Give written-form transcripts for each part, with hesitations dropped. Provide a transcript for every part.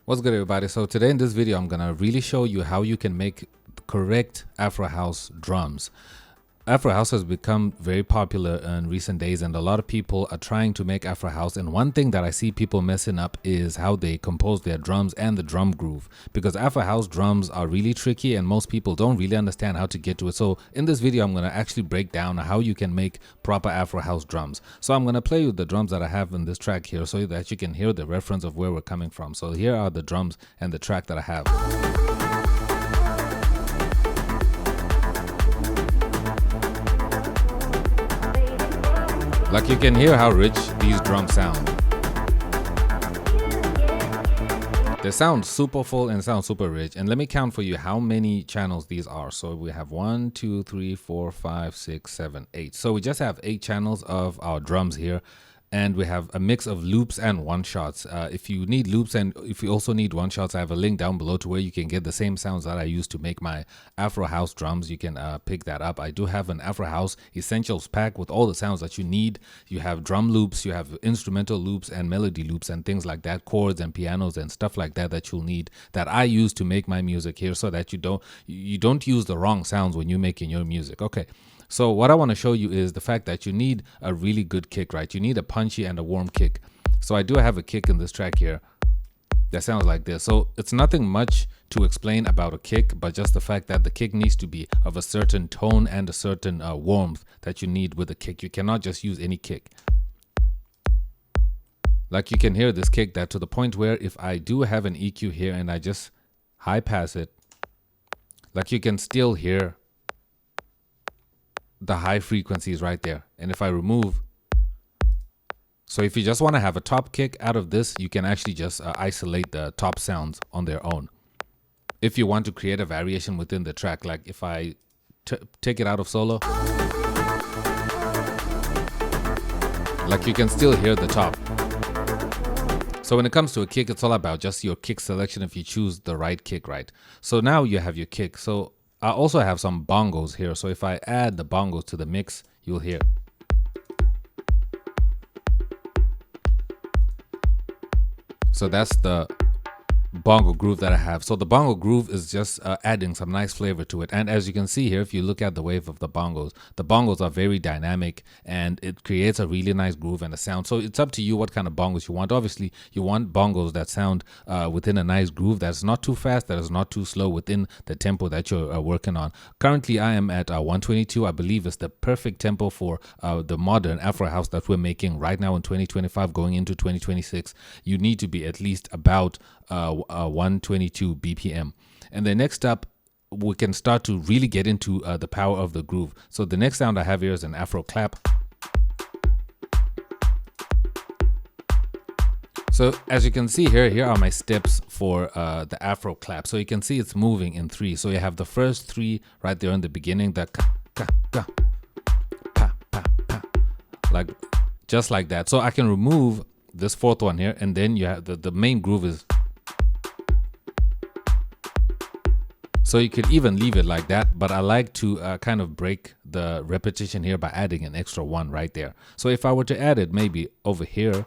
What's good, everybody? So today in this video I'm gonna really show you how you can make correct Afro house drums. Afro house has become very popular in recent days, and a lot of people are trying to make Afro house. And one thing that I see people messing up is how they compose their drums and the drum groove, because Afro house drums are really tricky and most people don't really understand how to get to it. So in this video I'm going to actually break down how you can make proper Afro house drums. So I'm going to play you the drums that I have in this track here so that you can hear the reference of where we're coming from. So here are the drums and the track that I have. Like, you can hear how rich these drums sound. They sound super full and sound super rich. And let me count for you how many channels these are. So we have 1, 2, 3, 4, 5, 6, 7, 8. So we just have 8 channels of our drums here. And we have a mix of loops and one-shots. If you need loops and if you also need one-shots, I have a link down below to where you can get the same sounds that I use to make my Afro house drums. You can pick that up. I do have an Afro house essentials pack with all the sounds that you need. You have drum loops, you have instrumental loops and melody loops and things like that, chords and pianos and stuff like that that you'll need, that I use to make my music here, so that you don't use the wrong sounds when you're making your music. Okay. So what I want to show you is the fact that you need a really good kick, right? You need a punchy and a warm kick. So I do have a kick in this track here that sounds like this. So it's nothing much to explain about a kick, but just the fact that the kick needs to be of a certain tone and a certain warmth that you need with a kick. You cannot just use any kick. Like, you can hear this kick that to the point where if I do have an EQ here and I just high pass it, like, you can still hear the high frequencies right there. And if I remove, so if you just want to have a top kick out of this, you can actually just isolate the top sounds on their own. If you want to create a variation within the track, like if I take it out of solo, like, you can still hear the top. So when it comes to a kick, it's all about just your kick selection if you choose the right kick, right? So now you have your kick. So I also have some bongos here. So if I add the bongos to the mix, you'll hear. So that's the bongo groove that I have. So the bongo groove is just adding some nice flavor to it. And as you can see here, if you look at the wave of the bongos are very dynamic and it creates a really nice groove and a sound. So it's up to you what kind of bongos you want. Obviously, you want bongos that sound within a nice groove that's not too fast, that is not too slow, within the tempo that you're working on. Currently, I am at 122. I believe it's the perfect tempo for the modern Afro house that we're making right now in 2025 going into 2026. You need to be at least about 122 BPM. And then next up, we can start to really get into the power of the groove. So the next sound I have here is an Afro clap. So as you can see here are my steps for the Afro clap. So you can see it's moving in 3. So you have the first 3 right there in the beginning, the ka, ka, ka, pa, pa, pa, like just like that. So I can remove this 4th one here, and then you have the main groove is. So you could even leave it like that, but I like to kind of break the repetition here by adding an extra 1 right there. So if I were to add it maybe over here,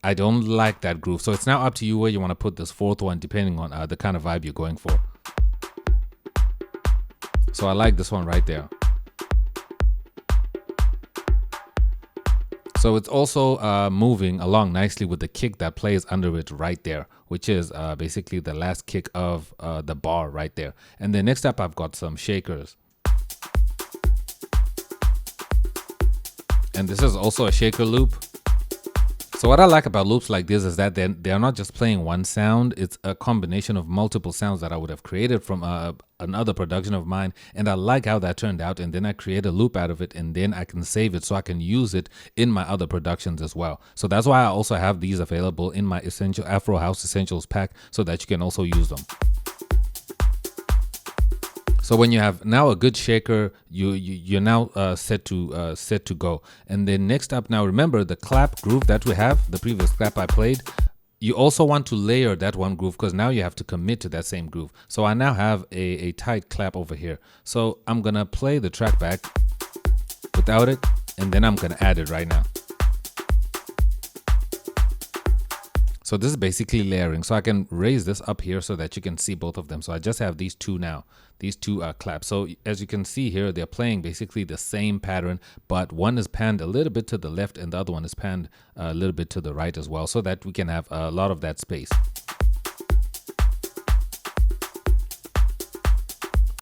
I don't like that groove. So it's now up to you where you want to put this 4th one, depending on the kind of vibe you're going for. So I like this one right there. So it's also moving along nicely with the kick that plays under it right there, which is basically the last kick of the bar right there. And then next up, I've got some shakers. And this is also a shaker loop. So what I like about loops like this is that they're not just playing one sound. It's a combination of multiple sounds that I would have created from another production of mine. And I like how that turned out. And then I create a loop out of it, and then I can save it so I can use it in my other productions as well. So that's why I also have these available in my Essential Afro House Essentials pack, so that you can also use them. So when you have now a good shaker, you're now set to go. And then next up, now remember the clap groove that we have, the previous clap I played. You also want to layer that one groove, because now you have to commit to that same groove. So I now have a tight clap over here. So I'm gonna play the track back without it, and then I'm gonna add it right now. So this is basically layering. So I can raise this up here so that you can see both of them. So I just have these two now, these two claps. So as you can see here, they're playing basically the same pattern, but one is panned a little bit to the left and the other one is panned a little bit to the right as well, so that we can have a lot of that space.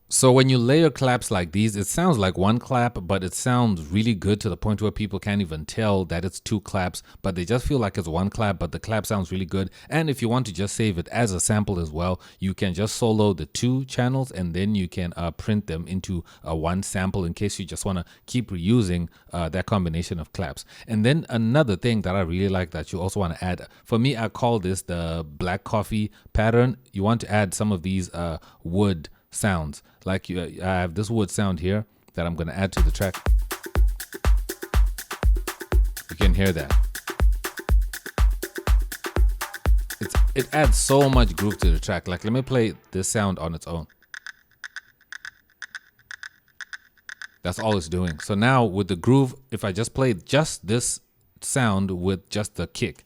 So when you layer claps like these, it sounds like one clap, but it sounds really good to the point where people can't even tell that it's two claps, but they just feel like it's one clap, but the clap sounds really good. And if you want to just save it as a sample as well, you can just solo the two channels and then you can print them into one sample in case you just want to keep reusing that combination of claps. And then another thing that I really like that you also want to add, for me, I call this the black coffee pattern. You want to add some of these wood sounds. Like I have this wood sound here that I'm going to add to the track. You can hear that. It adds so much groove to the track. Like, let me play this sound on its own. That's all it's doing. So now with the groove, if I just play just this sound with just the kick,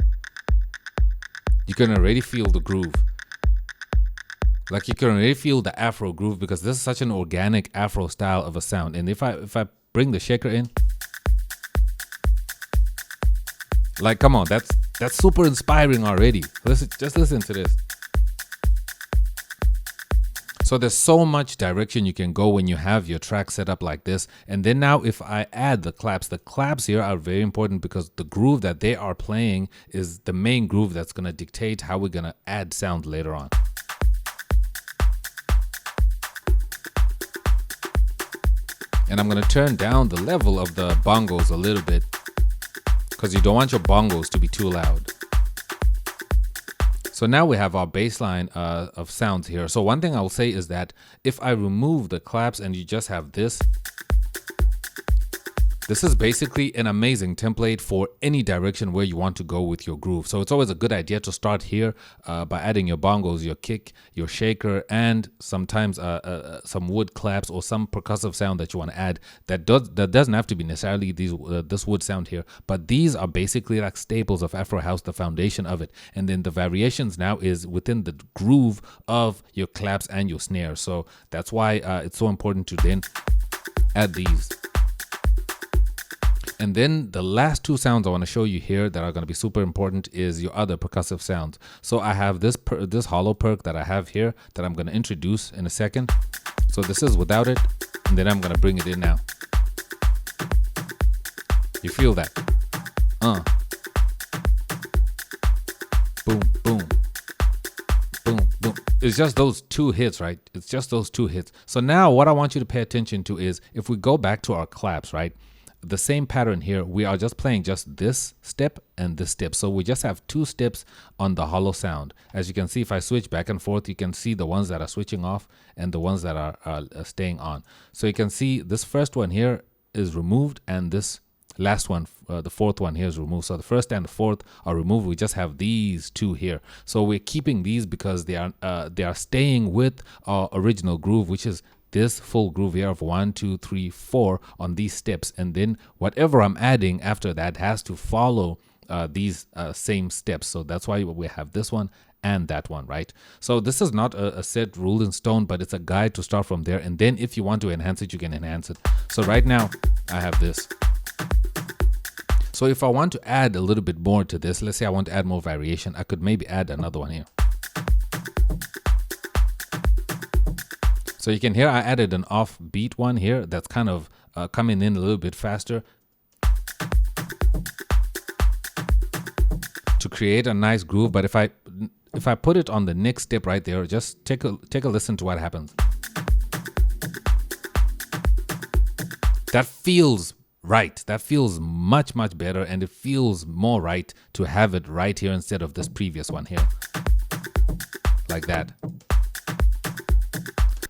you can already feel the groove. Like, you can already feel the Afro groove because this is such an organic Afro style of a sound. And if I bring the shaker in, like, come on, that's super inspiring already. Just listen to this. So there's so much direction you can go when you have your track set up like this. And then now if I add the claps here are very important because the groove that they are playing is the main groove that's going to dictate how we're going to add sound later on. And I'm going to turn down the level of the bongos a little bit because you don't want your bongos to be too loud. So now we have our baseline of sounds here. So one thing I will say is that if I remove the claps and you just have this is basically an amazing template for any direction where you want to go with your groove. So it's always a good idea to start here by adding your bongos, your kick, your shaker, and sometimes some wood claps or some percussive sound that you want to add. That doesn't have to be necessarily this wood sound here, but these are basically like staples of Afro house, the foundation of it. And then the variations now is within the groove of your claps and your snare. So that's why it's so important to then add these. And then the last two sounds I want to show you here that are going to be super important is your other percussive sounds. So I have this hollow perk that I have here that I'm going to introduce in a second. So this is without it, and then I'm going to bring it in now. You feel that? Boom, boom, boom, boom. It's just those two hits, right? It's just those two hits. So now what I want you to pay attention to is if we go back to our claps, right? The same pattern here, we are just playing just this step and this step. So we just have two steps on the hollow sound. As you can see, if I switch back and forth, you can see the ones that are switching off and the ones that are staying on. So you can see this first one here is removed and this last one, the fourth one here is removed. So the first and the fourth are removed. We just have these two here. So we're keeping these because they are staying with our original groove, which is this full groove here of 1, 2, 3, 4 on these steps, and then whatever I'm adding after that has to follow these same steps. So that's why we have this one and that one, right? So this is not a set rule in stone, but it's a guide to start from there. And then if you want to enhance it, you can enhance it. So right now I have this. So if I want to add a little bit more to this, let's say I want to add more variation, I could maybe add another one here. So you can hear I added an offbeat one here that's kind of coming in a little bit faster to create a nice groove. But if I put it on the next step right there, just take a listen to what happens. That feels right. That feels much better, and it feels more right to have it right here instead of this previous one here, like that.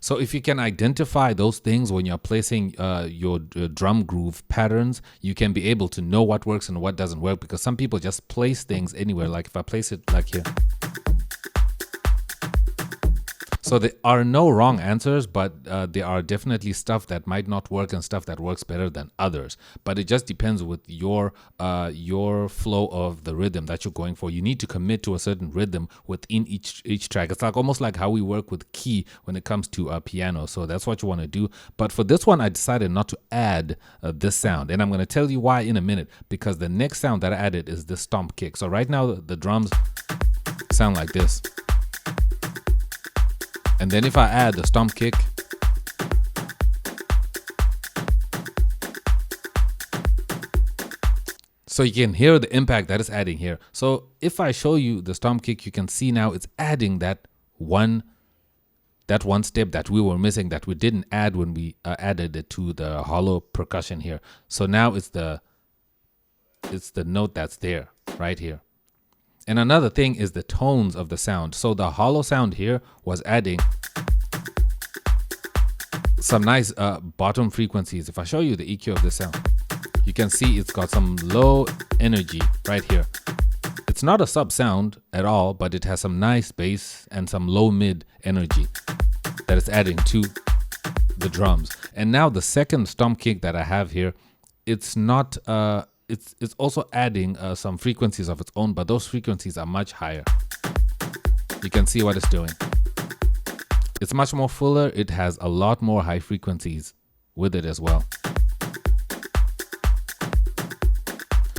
So if you can identify those things when you're placing your drum groove patterns, you can be able to know what works and what doesn't work, because some people just place things anywhere. Like if I place it like here. So there are no wrong answers, but there are definitely stuff that might not work and stuff that works better than others. But it just depends with your flow of the rhythm that you're going for. You need to commit to a certain rhythm within each track. It's like almost like how we work with key when it comes to piano. So that's what you want to do. But for this one, I decided not to add this sound, and I'm going to tell you why in a minute. Because the next sound that I added is the stomp kick. So right now the drums sound like this. And then if I add the stomp kick, so you can hear the impact that it's adding here. So if I show you the stomp kick, you can see now it's adding that one step that we were missing, that we didn't add when we added it to the hollow percussion here. So now it's the note that's there right here. And another thing is the tones of the sound. So the hollow sound here was adding some nice bottom frequencies. If I show you the EQ of the sound, you can see it's got some low energy right here. It's not a sub sound at all, but it has some nice bass and some low mid energy that it's adding to the drums. And now the second stomp kick that I have here, it's not it's also adding some frequencies of its own, but those frequencies are much higher. You can see what it's doing. It's much more fuller. It has a lot more high frequencies with it as well.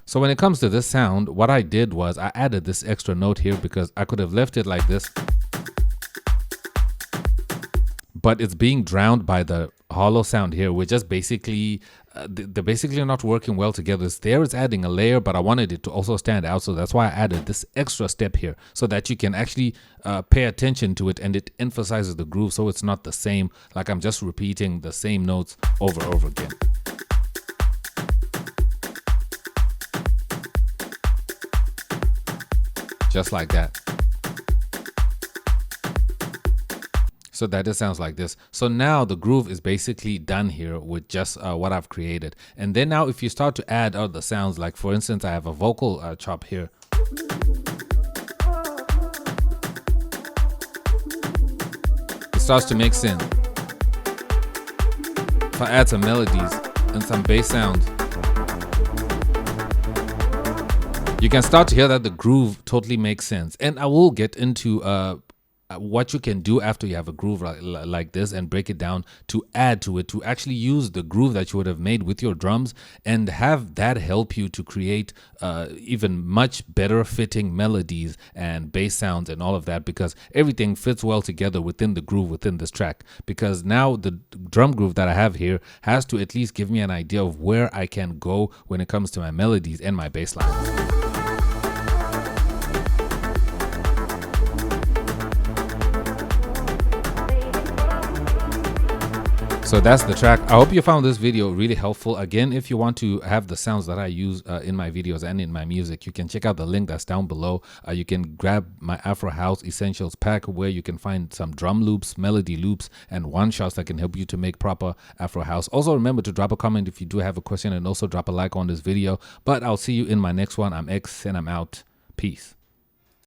So when it comes to this sound, what I did was I added this extra note here because I could have left it like this, but it's being drowned by the hollow sound here, which just basically they're basically not working well together. It's adding a layer, but I wanted it to also stand out, so that's why I added this extra step here, so that you can actually pay attention to it, and it emphasizes the groove, so it's not the same, like I'm just repeating the same notes over and over again. Just like that. So that it sounds like this. So now the groove is basically done here with just what I've created. And then now if you start to add other sounds, like for instance, I have a vocal chop here. It starts to make sense. If I add some melodies and some bass sounds, you can start to hear that the groove totally makes sense. And I will get into what you can do after you have a groove like this and break it down to add to it, to actually use the groove that you would have made with your drums and have that help you to create even much better fitting melodies and bass sounds and all of that, because everything fits well together within the groove within this track. Because now the drum groove that I have here has to at least give me an idea of where I can go when it comes to my melodies and my bass lines. So that's the track. I hope you found this video really helpful. Again, if you want to have the sounds that I use in my videos and in my music, you can check out the link that's down below. You can grab my Afro House Essentials pack, where you can find some drum loops, melody loops, and one-shots that can help you to make proper Afro House. Also, remember to drop a comment if you do have a question, and also drop a like on this video. But I'll see you in my next one. I'm X, and I'm out. Peace.